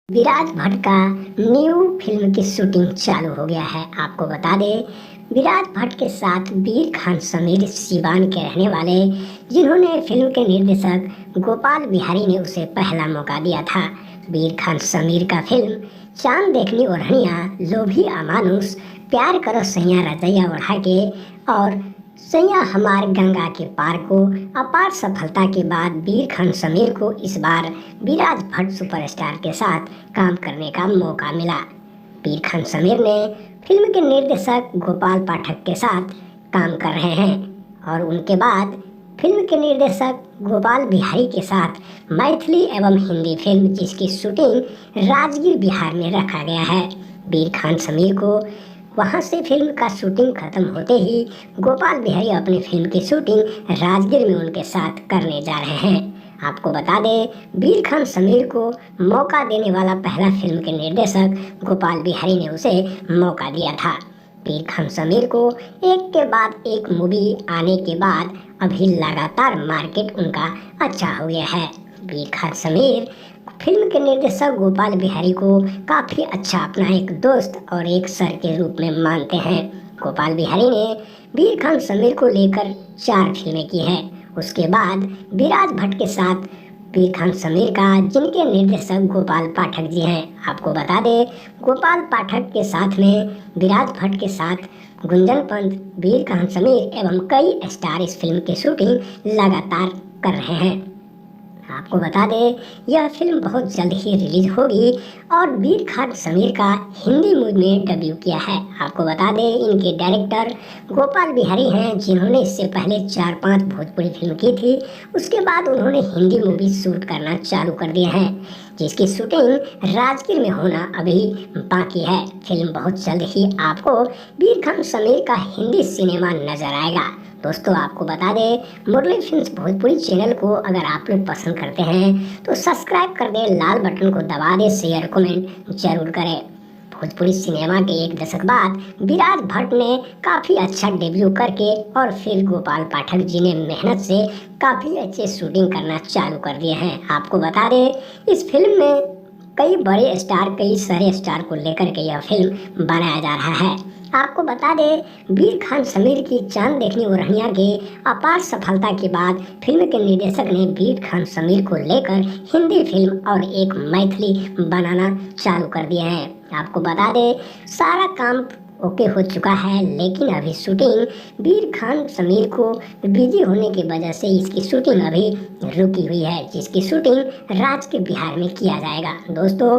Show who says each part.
Speaker 1: विराज भट्ट का new film की shooting चालू हो गया है। आपको बता दें, विराज भट्ट के साथ वीर खान समीर सीवान के रहने वाले, जिन्होंने फिल्म के निर्देशक गोपाल बिहारी ने उसे पहला मौका दिया था। वीर खान समीर का फिल्म चांद देखनी ओढ़निया, लोभी अमानुष, प्यार करो सैया रजैया ओढ़ा के और सैया हमार गंगा के पार को अपार सफलता के बाद वीर खान समीर को इस बार विराज भट्ट सुपरस्टार के साथ काम करने का मौका मिला। वीर खान समीर ने फिल्म के निर्देशक गोपाल पाठक के साथ काम कर रहे हैं और उनके बाद फिल्म के निर्देशक गोपाल बिहारी के साथ मैथिली एवं हिंदी फिल्म, जिसकी शूटिंग राजगीर बिहार में रखा गया है। वीर खान समीर को वहां से फिल्म का शूटिंग खत्म होते ही गोपाल बिहारी अपनी फिल्म की शूटिंग राजगीर में उनके साथ करने जा रहे हैं। आपको बता दें, वीर खान समीर को मौका देने वाला पहला फिल्म के निर्देशक गोपाल बिहारी ने उसे मौका दिया था। वीर खान समीर को एक के बाद एक मूवी आने के बाद अभी लगातार मार्केट उनका अच्छा हो गया है। वीर खान समीर फिल्म के निर्देशक गोपाल बिहारी को काफ़ी अच्छा अपना एक दोस्त और एक सर के रूप में मानते हैं। गोपाल बिहारी ने वीर खान समीर को लेकर 4 फिल्में की हैं। उसके बाद विराज भट्ट के साथ वीर खान समीर का, जिनके निर्देशक गोपाल पाठक जी हैं। आपको बता दें, गोपाल पाठक के साथ में विराज भट्ट के साथ गुंजन पंत, वीर खान समीर एवं कई स्टार इस फिल्म की शूटिंग लगातार कर रहे हैं। आपको बता दें, यह फिल्म बहुत जल्द ही रिलीज होगी और वीर खान समीर का हिंदी मूवी में डेब्यू किया है। आपको बता दें, इनके डायरेक्टर गोपाल बिहारी हैं, जिन्होंने इससे पहले 4-5 भोजपुरी फिल्म की थी। उसके बाद उन्होंने हिंदी मूवी शूट करना चालू कर दिया है, जिसकी शूटिंग राजगीर में होना अभी बाकी है। फिल्म बहुत जल्द ही आपको वीर खान समीर का हिंदी सिनेमा नजर आएगा। दोस्तों, आपको बता दें, मुरली फिल्म्स भोजपुरी चैनल को अगर आप लोग पसंद करते हैं तो सब्सक्राइब कर दें, लाल बटन को दबा दें, शेयर कमेंट जरूर करें। भोजपुरी सिनेमा के एक दशक बाद विराज भट्ट ने काफ़ी अच्छा डेब्यू करके और फिर गोपाल पाठक जी ने मेहनत से काफ़ी अच्छे शूटिंग करना चालू कर दिए हैं। आपको बता दें, इस फिल्म में कई बड़े स्टार, कई सारे स्टार को लेकर के यह फिल्म बनाया जा रहा है। आपको बता दें, वीर खान समीर की चांद देखनी ओढ़निया के अपार सफलता के बाद फिल्म के निर्देशक ने वीर खान समीर को लेकर हिंदी फिल्म और एक मैथिली बनाना चालू कर दिया है। आपको बता दें, सारा काम ओके हो चुका है, लेकिन अभी शूटिंग वीर खान समीर को बिजी होने की वजह से इसकी शूटिंग अभी रुकी हुई है, जिसकी शूटिंग राजगीर बिहार में किया जाएगा। दोस्तों,